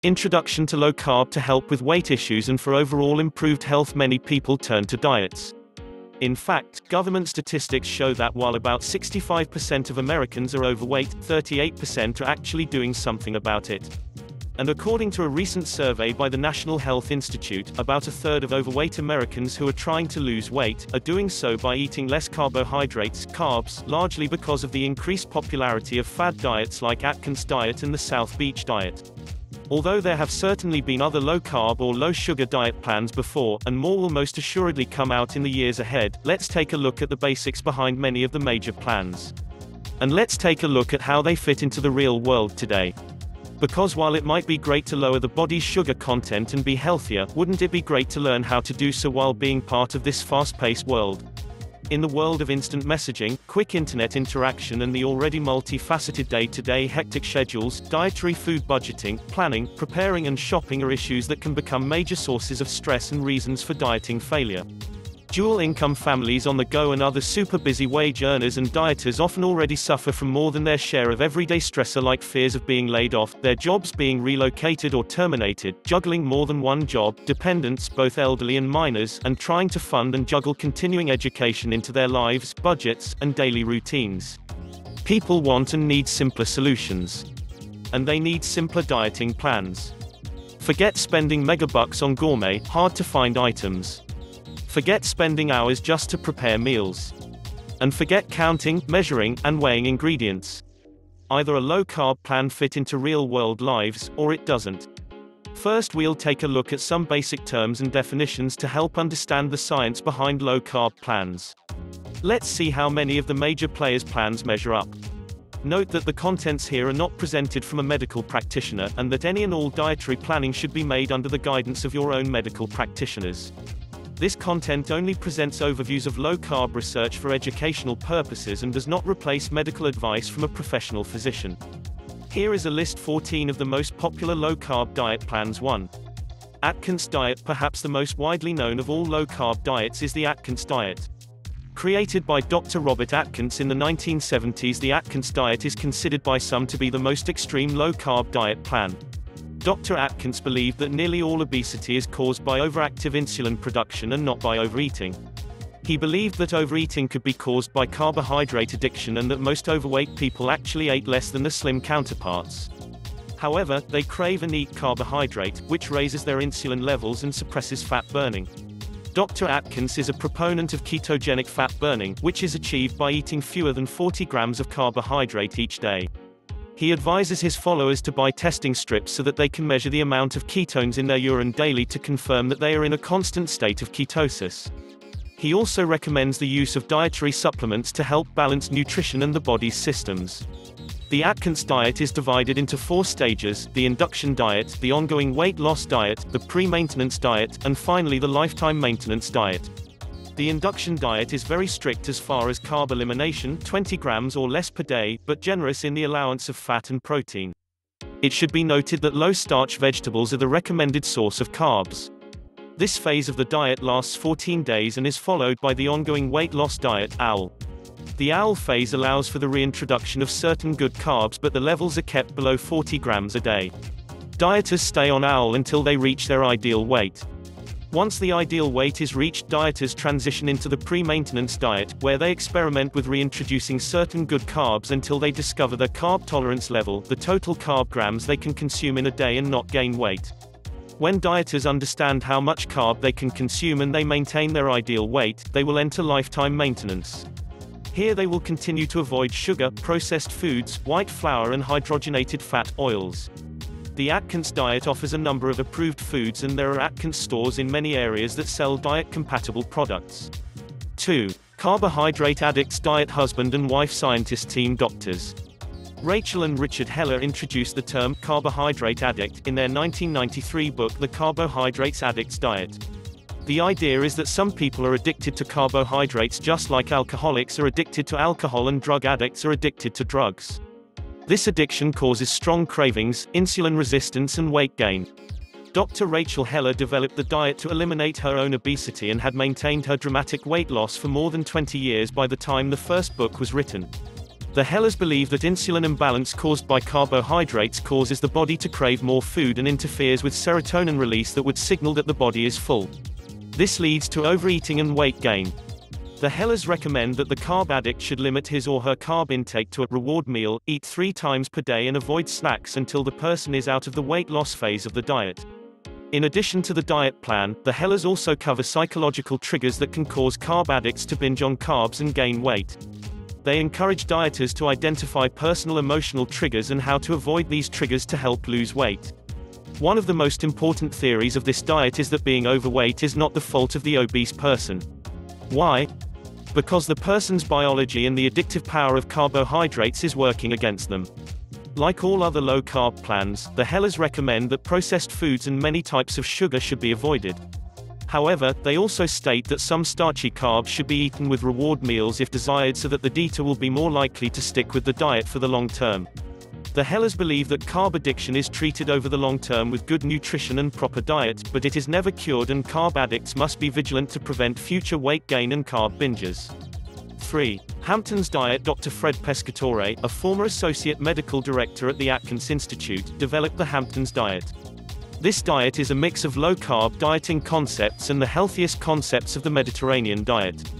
Introduction to low carb to help with weight issues and for overall improved health. Many people turn to diets. In fact, government statistics show that while about 65% of Americans are overweight, 38% are actually doing something about it. And according to a recent survey by the National Health Institute, about a third of overweight Americans who are trying to lose weight are doing so by eating less carbohydrates, carbs, largely because of the increased popularity of fad diets like Atkins Diet and the South Beach Diet. Although there have certainly been other low-carb or low-sugar diet plans before, and more will most assuredly come out in the years ahead, let's take a look at the basics behind many of the major plans. And let's take a look at how they fit into the real world today. Because while it might be great to lower the body's sugar content and be healthier, wouldn't it be great to learn how to do so while being part of this fast-paced world? In the world of instant messaging, quick internet interaction and the already multifaceted day-to-day hectic schedules, dietary food budgeting, planning, preparing and shopping are issues that can become major sources of stress and reasons for dieting failure. Dual-income families on the go and other super-busy wage earners and dieters often already suffer from more than their share of everyday stressor like fears of being laid off, their jobs being relocated or terminated, juggling more than one job, dependents, both elderly and minors, and trying to fund and juggle continuing education into their lives, budgets, and daily routines. People want and need simpler solutions. And they need simpler dieting plans. Forget spending megabucks on gourmet, hard-to-find items. Forget spending hours just to prepare meals. And forget counting, measuring, and weighing ingredients. Either a low-carb plan fit into real-world lives, or it doesn't. First, we'll take a look at some basic terms and definitions to help understand the science behind low-carb plans. Let's see how many of the major players' plans measure up. Note that the contents here are not presented from a medical practitioner, and that any and all dietary planning should be made under the guidance of your own medical practitioners. This content only presents overviews of low-carb research for educational purposes and does not replace medical advice from a professional physician. Here is a list 14 of the most popular low-carb diet plans. 1. Atkins Diet. Perhaps the most widely known of all low-carb diets is the Atkins Diet. Created by Dr. Robert Atkins in the 1970s, the Atkins Diet is considered by some to be the most extreme low-carb diet plan. Dr. Atkins believed that nearly all obesity is caused by overactive insulin production and not by overeating. He believed that overeating could be caused by carbohydrate addiction and that most overweight people actually ate less than their slim counterparts. However, they crave and eat carbohydrate, which raises their insulin levels and suppresses fat burning. Dr. Atkins is a proponent of ketogenic fat burning, which is achieved by eating fewer than 40 grams of carbohydrate each day. He advises his followers to buy testing strips so that they can measure the amount of ketones in their urine daily to confirm that they are in a constant state of ketosis. He also recommends the use of dietary supplements to help balance nutrition and the body's systems. The Atkins diet is divided into 4 stages: the induction diet, the ongoing weight loss diet, the pre-maintenance diet, and finally the lifetime maintenance diet. The induction diet is very strict as far as carb elimination, 20 grams or less per day, but generous in the allowance of fat and protein. It should be noted that low-starch vegetables are the recommended source of carbs. This phase of the diet lasts 14 days and is followed by the ongoing weight loss diet, OWL. The OWL phase allows for the reintroduction of certain good carbs, but the levels are kept below 40 grams a day. Dieters stay on OWL until they reach their ideal weight. Once the ideal weight is reached, dieters transition into the pre-maintenance diet, where they experiment with reintroducing certain good carbs until they discover their carb tolerance level, the total carb grams they can consume in a day, and not gain weight. When dieters understand how much carb they can consume and they maintain their ideal weight, they will enter lifetime maintenance. Here they will continue to avoid sugar, processed foods, white flour and hydrogenated fat oils. The Atkins Diet offers a number of approved foods, and there are Atkins stores in many areas that sell diet-compatible products. 2. Carbohydrate Addicts Diet. Husband and wife scientist team doctors Rachel and Richard Heller introduced the term carbohydrate addict in their 1993 book The Carbohydrates Addicts Diet. The idea is that some people are addicted to carbohydrates just like alcoholics are addicted to alcohol and drug addicts are addicted to drugs. This addiction causes strong cravings, insulin resistance and weight gain. Dr. Rachel Heller developed the diet to eliminate her own obesity and had maintained her dramatic weight loss for more than 20 years by the time the first book was written. The Hellers believe that insulin imbalance caused by carbohydrates causes the body to crave more food and interferes with serotonin release that would signal that the body is full. This leads to overeating and weight gain. The Hellers recommend that the carb addict should limit his or her carb intake to a reward meal, eat 3 times per day and avoid snacks until the person is out of the weight loss phase of the diet. In addition to the diet plan, the Hellers also cover psychological triggers that can cause carb addicts to binge on carbs and gain weight. They encourage dieters to identify personal emotional triggers and how to avoid these triggers to help lose weight. One of the most important theories of this diet is that being overweight is not the fault of the obese person. Why? Because the person's biology and the addictive power of carbohydrates is working against them. Like all other low-carb plans, the Hellers recommend that processed foods and many types of sugar should be avoided. However, they also state that some starchy carbs should be eaten with reward meals if desired so that the dieters will be more likely to stick with the diet for the long term. The Hellers believe that carb addiction is treated over the long term with good nutrition and proper diet, but it is never cured and carb addicts must be vigilant to prevent future weight gain and carb binges. 3. Hamptons Diet. Dr. Fred Pescatore, a former associate medical director at the Atkins Institute, developed the Hamptons Diet. This diet is a mix of low-carb dieting concepts and the healthiest concepts of the Mediterranean diet.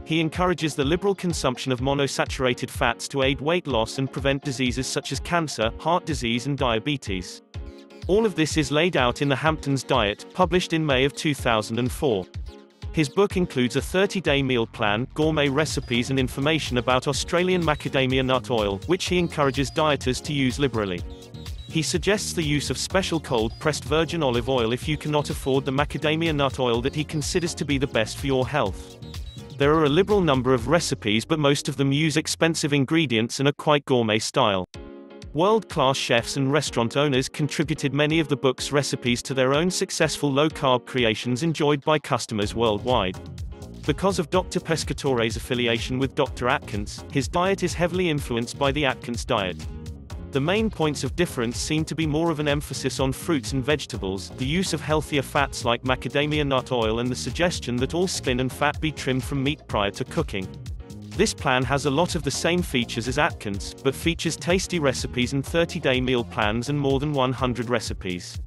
He encourages the liberal consumption of monosaturated fats to aid weight loss and prevent diseases such as cancer, heart disease and diabetes. All of this is laid out in the Hamptons Diet, published in May of 2004. His book includes a 30-day meal plan, gourmet recipes and information about Australian macadamia nut oil, which he encourages dieters to use liberally. He suggests the use of special cold-pressed virgin olive oil if you cannot afford the macadamia nut oil that he considers to be the best for your health. There are a liberal number of recipes, but most of them use expensive ingredients and are quite gourmet style. World-class chefs and restaurant owners contributed many of the book's recipes to their own successful low-carb creations enjoyed by customers worldwide. Because of Dr. Pescatore's affiliation with Dr. Atkins, his diet is heavily influenced by the Atkins diet. The main points of difference seem to be more of an emphasis on fruits and vegetables, the use of healthier fats like macadamia nut oil and the suggestion that all skin and fat be trimmed from meat prior to cooking. This plan has a lot of the same features as Atkins, but features tasty recipes and 30-day meal plans and more than 100 recipes.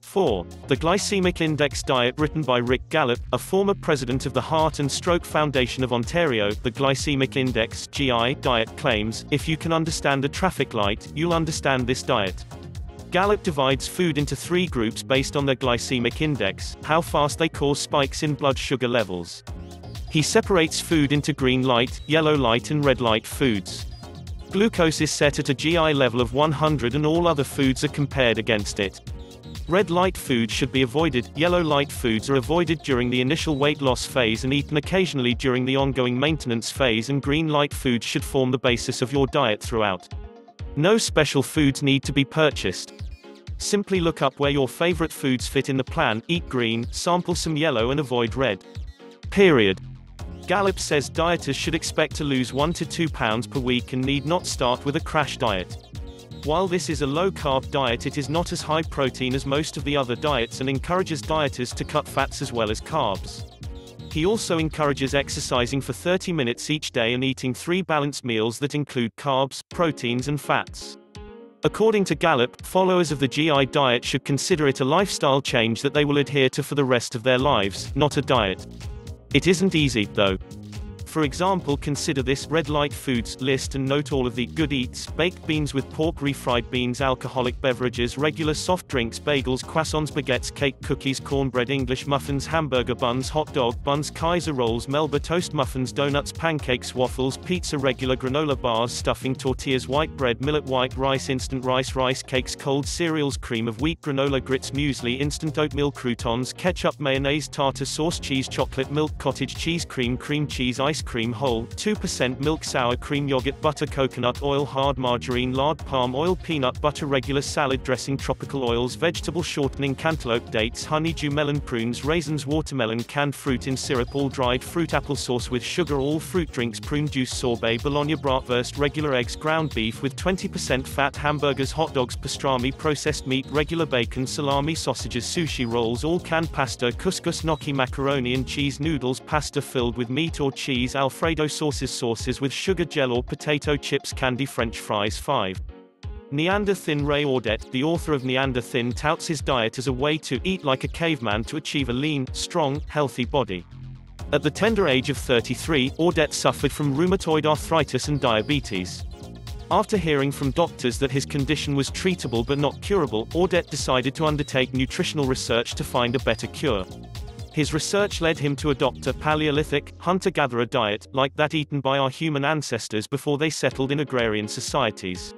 4. The Glycemic Index Diet. Written by Rick Gallup, a former president of the Heart and Stroke Foundation of Ontario. The Glycemic Index (GI) diet claims, if you can understand a traffic light, you'll understand this diet. Gallup divides food into 3 groups based on their glycemic index, how fast they cause spikes in blood sugar levels. He separates food into green light, yellow light and red light foods. Glucose is set at a GI level of 100 and all other foods are compared against it. Red light foods should be avoided, yellow light foods are avoided during the initial weight loss phase and eaten occasionally during the ongoing maintenance phase, and green light foods should form the basis of your diet throughout. No special foods need to be purchased. Simply look up where your favorite foods fit in the plan, eat green, sample some yellow and avoid red. Period. Gallup says dieters should expect to lose 1 to 2 pounds per week and need not start with a crash diet. While this is a low-carb diet, it is not as high protein as most of the other diets and encourages dieters to cut fats as well as carbs. He also encourages exercising for 30 minutes each day and eating 3 balanced meals that include carbs, proteins and fats. According to Gallup, followers of the GI diet should consider it a lifestyle change that they will adhere to for the rest of their lives, not a diet. It isn't easy, though. For example, consider this red light foods list and note all of the good eats: baked beans with pork, refried beans, alcoholic beverages, regular soft drinks, bagels, croissants, baguettes, cake, cookies, cornbread, English muffins, hamburger buns, hot dog buns, Kaiser rolls, Melba toast muffins, donuts, pancakes, waffles, pizza, regular granola bars, stuffing, tortillas, white bread, millet, white rice, instant rice, rice cakes, cold cereals, cream of wheat, granola, grits, muesli, instant oatmeal, croutons, ketchup, mayonnaise, tartar sauce, cheese, chocolate milk, cottage cheese, cream cheese, ice cream, whole, 2% milk, sour cream, yogurt, butter, coconut oil, hard margarine, lard, palm oil, peanut butter, regular salad dressing, tropical oils, vegetable shortening, cantaloupe, dates, honeydew, melon, prunes, raisins, watermelon, canned fruit in syrup, all dried fruit, applesauce with sugar, all fruit drinks, prune juice, sorbet, bologna, bratwurst, regular eggs, ground beef with 20% fat, hamburgers, hot dogs, pastrami, processed meat, regular bacon, salami, sausages, sushi rolls, all canned pasta, couscous, gnocchi, macaroni and cheese, noodles, pasta filled with meat or cheese, cheese Alfredo sauces with sugar gel or potato chips candy French fries. 5. Neanderthin Ray Audet, the author of Neanderthin, touts his diet as a way to eat like a caveman to achieve a lean, strong, healthy body. At the tender age of 33, Audet suffered from rheumatoid arthritis and diabetes. After hearing from doctors that his condition was treatable but not curable, Audet decided to undertake nutritional research to find a better cure. His research led him to adopt a Paleolithic, hunter-gatherer diet, like that eaten by our human ancestors before they settled in agrarian societies.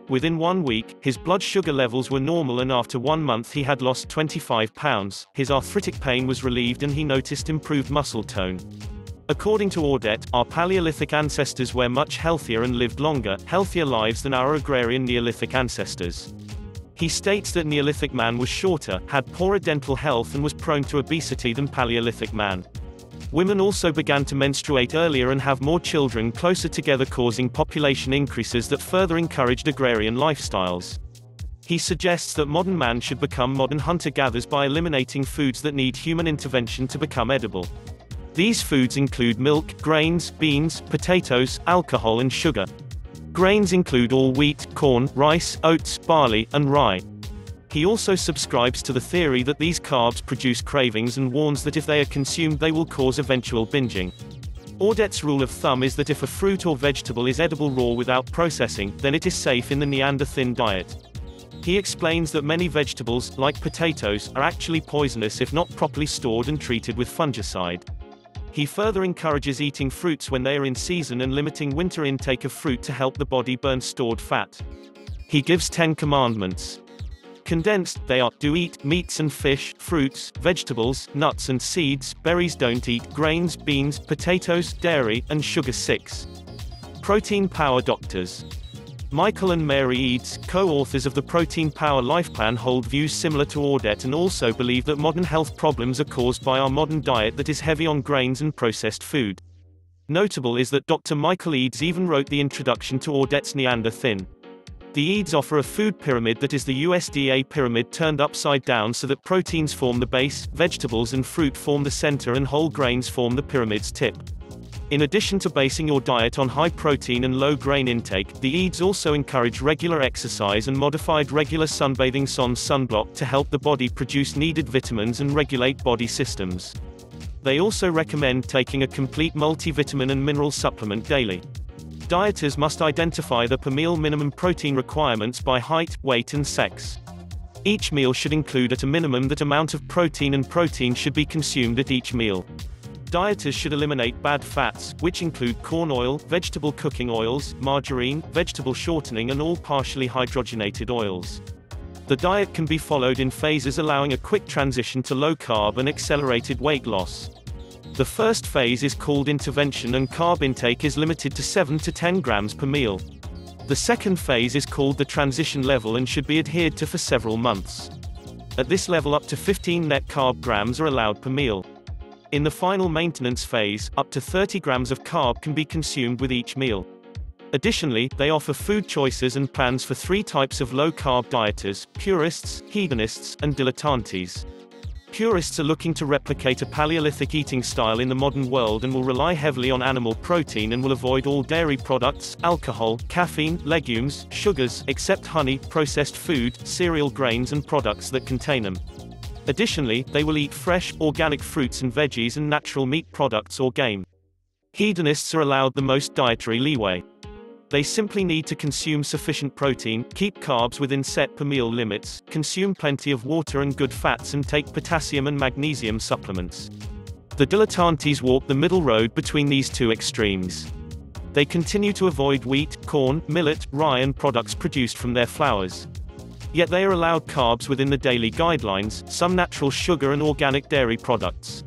Within 1 week, his blood sugar levels were normal, and after 1 month he had lost 25 pounds, his arthritic pain was relieved, and he noticed improved muscle tone. According to Audet, our Paleolithic ancestors were much healthier and lived longer, healthier lives than our agrarian Neolithic ancestors. He states that Neolithic man was shorter, had poorer dental health, and was prone to obesity than Paleolithic man. Women also began to menstruate earlier and have more children closer together, causing population increases that further encouraged agrarian lifestyles. He suggests that modern man should become modern hunter-gatherers by eliminating foods that need human intervention to become edible. These foods include milk, grains, beans, potatoes, alcohol and sugar. Grains include all wheat, corn, rice, oats, barley, and rye. He also subscribes to the theory that these carbs produce cravings and warns that if they are consumed they will cause eventual binging. Audet's rule of thumb is that if a fruit or vegetable is edible raw without processing, then it is safe in the Neanderthin diet. He explains that many vegetables, like potatoes, are actually poisonous if not properly stored and treated with fungicide. He further encourages eating fruits when they are in season and limiting winter intake of fruit to help the body burn stored fat. He gives 10 commandments. Condensed, they are: do eat meats and fish, fruits, vegetables, nuts and seeds, berries, don't eat grains, beans, potatoes, dairy, and sugar. 6. Protein Power Doctors. Michael and Mary Eads, co-authors of the Protein Power Life Plan, hold views similar to Audet and also believe that modern health problems are caused by our modern diet that is heavy on grains and processed food. Notable is that Dr. Michael Eads even wrote the introduction to Audet's Neanderthin. The Eads offer a food pyramid that is the USDA pyramid turned upside down so that proteins form the base, vegetables and fruit form the center, and whole grains form the pyramid's tip. In addition to basing your diet on high protein and low grain intake, the Eads also encourage regular exercise and modified regular sunbathing sans sunblock to help the body produce needed vitamins and regulate body systems. They also recommend taking a complete multivitamin and mineral supplement daily. Dieters must identify the per meal minimum protein requirements by height, weight and sex. Each meal should include at a minimum that amount of protein, and protein should be consumed at each meal. Dieters should eliminate bad fats, which include corn oil, vegetable cooking oils, margarine, vegetable shortening and all partially hydrogenated oils. The diet can be followed in phases, allowing a quick transition to low carb and accelerated weight loss. The first phase is called intervention, and carb intake is limited to 7 to 10 grams per meal. The second phase is called the transition level and should be adhered to for several months. At this level, up to 15 net carb grams are allowed per meal. In the final maintenance phase, up to 30 grams of carb can be consumed with each meal. Additionally, they offer food choices and plans for 3 types of low-carb dieters: purists, hedonists, and dilettantes. Purists are looking to replicate a Paleolithic eating style in the modern world and will rely heavily on animal protein and will avoid all dairy products, alcohol, caffeine, legumes, sugars, except honey, processed food, cereal grains and products that contain them. Additionally, they will eat fresh, organic fruits and veggies and natural meat products or game. Hedonists are allowed the most dietary leeway. They simply need to consume sufficient protein, keep carbs within set per meal limits, consume plenty of water and good fats, and take potassium and magnesium supplements. The dilettantes walk the middle road between these two extremes. They continue to avoid wheat, corn, millet, rye and products produced from their flours. Yet they are allowed carbs within the daily guidelines, some natural sugar and organic dairy products.